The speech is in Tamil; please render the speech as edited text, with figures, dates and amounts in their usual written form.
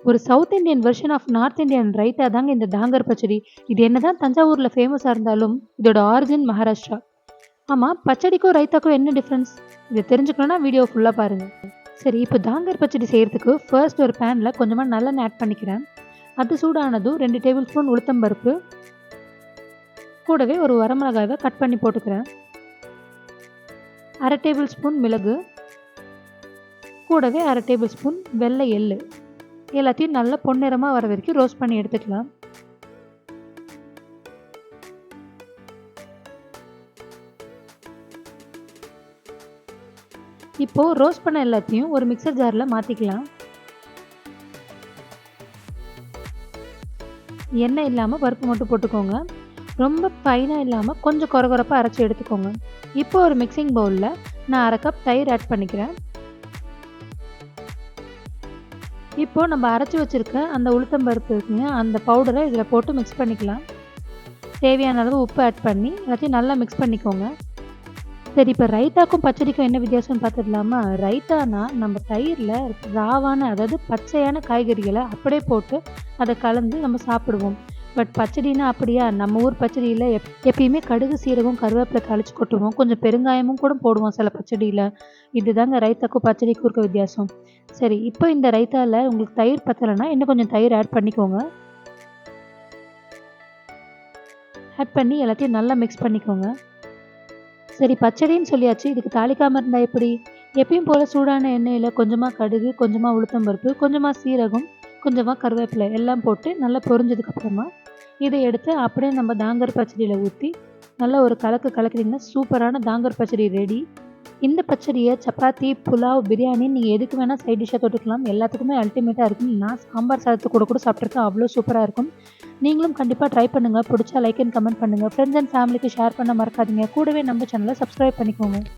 ஒரு south Indian version of north Indian raita தாங்க இந்த தாங்கர் பச்சடி. இது என்னதான் தஞ்சாவூர்ல ஃபேமஸா இருந்தாலும் இதோட ஆரிஜின் மகாராஷ்டிரா. ஆமா, பச்சடிக்கும் ரைத்தாக்கும் என்ன டிஃபரன்ஸ்? இதை தெரிஞ்சுக்கணும்னா வீடியோ ஃபுல்லா பாருங்க. சரி, இப்போ தாங்கர் பச்சடி செய்யறதுக்கு ஃபர்ஸ்ட் ஒரு பேன்ல கொஞ்சமா நல்லெண்ணெய் ஆட் பண்ணிக்கிறேன். அது சூடானதும் 2 டேபிள் ஸ்பூன் உளுத்தம் பருப்பு, கூடவே ஒரு வரமிளகாவை கட் பண்ணி போட்டுக்கிறேன். 1/2 டேபிள் ஸ்பூன் மிளகு, கூடவே 1/2 டேபிள் ஸ்பூன் வெள்ளை எள்ளு, எல்லாத்தையும் நல்லா பொன்னிறமாக வர வரைக்கும் ரோஸ்ட் பண்ணி எடுத்துக்கலாம். இப்போ ரோஸ்ட் பண்ண எல்லாத்தையும் ஒரு மிக்சர் ஜாரில் மாற்றிக்கலாம். எண்ணெய் இல்லாமல் பருப்பு மட்டும் போட்டுக்கோங்க. ரொம்ப ஃபைனாக இல்லாமல் கொஞ்சம் கொரகொரப்பாக அரைச்சி எடுத்துக்கோங்க. இப்போ ஒரு மிக்சிங் பவுலில் நான் 1/2 கப் தயிர் ஆட் பண்ணிக்கிறேன். இப்போது நம்ம அரைச்சி வச்சுருக்க அந்த உளுத்தம் பருப்பு இருக்குங்க, அந்த பவுடரை இதில் போட்டு மிக்ஸ் பண்ணிக்கலாம். தேவையான அளவு உப்பு ஆட் பண்ணி எல்லாத்தையும் நல்லா மிக்ஸ் பண்ணிக்கோங்க. சரி, இப்போ ரைத்தாக்கும் பச்சடிக்கும் என்ன வித்தியாசம்னு பார்த்துடலாமா? ரைத்தானா நம்ம தயிரில் ராவான, அதாவது பச்சையான காய்கறிகளை அப்படியே போட்டு அதை கலந்து நம்ம சாப்பிடுவோம். பட் பச்சடினா அப்படியா? நம்ம ஊர் பச்சடியில் எப்பயுமே கடுகு, சீரகம், கருவேப்பிலை தாளிச்சு கொட்டுவோம். கொஞ்சம் பெருங்காயமும் கூட போடுவோம் சில பச்சடியில். இதுதாங்க ரைத்தாக்கும் பச்சடிக்கும் இருக்க வித்தியாசம். சரி, இப்போ இந்த ரைத்தாவில் உங்களுக்கு தயிர் பத்தலைன்னா இன்னும் கொஞ்சம் தயிர் ஆட் பண்ணிக்கோங்க. ஆட் பண்ணி எல்லாத்தையும் நல்லா மிக்ஸ் பண்ணிக்கோங்க. சரி, பச்சடின்னு சொல்லியாச்சு, இதுக்கு தாளிக்காமல் இருந்தால் எப்படி? எப்பயும் போல் சூடான எண்ணெயில் கொஞ்சமாக கடுகு, கொஞ்சமாக உளுத்தம்பருப்பு, கொஞ்சமாக சீரகம், கொஞ்சமாக கருவேப்பிலை எல்லாம் போட்டு நல்லா பொரிஞ்சதுக்கப்புறமா இதை எடுத்து அப்படியே நம்ம தாங்கர் பச்சடியில் ஊற்றி நல்லா ஒரு கலக்கிட்டிங்கன்னா சூப்பரான தாங்கர் பச்சடி ரெடி. இந்த பச்சடியை சப்பாத்தி, புலாவ், பிரியாணி நீங்கள் எதுக்கு வேணால் சைட் டிஷ்ஷாக தொட்டுக்கலாம். எல்லாத்துக்குமே அல்டிமேட்டாக இருக்கும். நான் சாம்பார் சாதத்து கூட சாப்பிட்ருக்கேன், அவ்வளோ சூப்பராக இருக்கும். நீங்களும் கண்டிப்பாக ட்ரை பண்ணுங்கள். பிடிச்சா லைக் அண்ட் கமெண்ட் பண்ணுங்கள். ஃப்ரெண்ட்ஸ் அண்ட் ஃபேமிலிக்கு ஷேர் பண்ண மறக்காதீங்க. கூடவே நம்ம சேனலை சப்ஸ்கிரைப் பண்ணிக்கோங்க.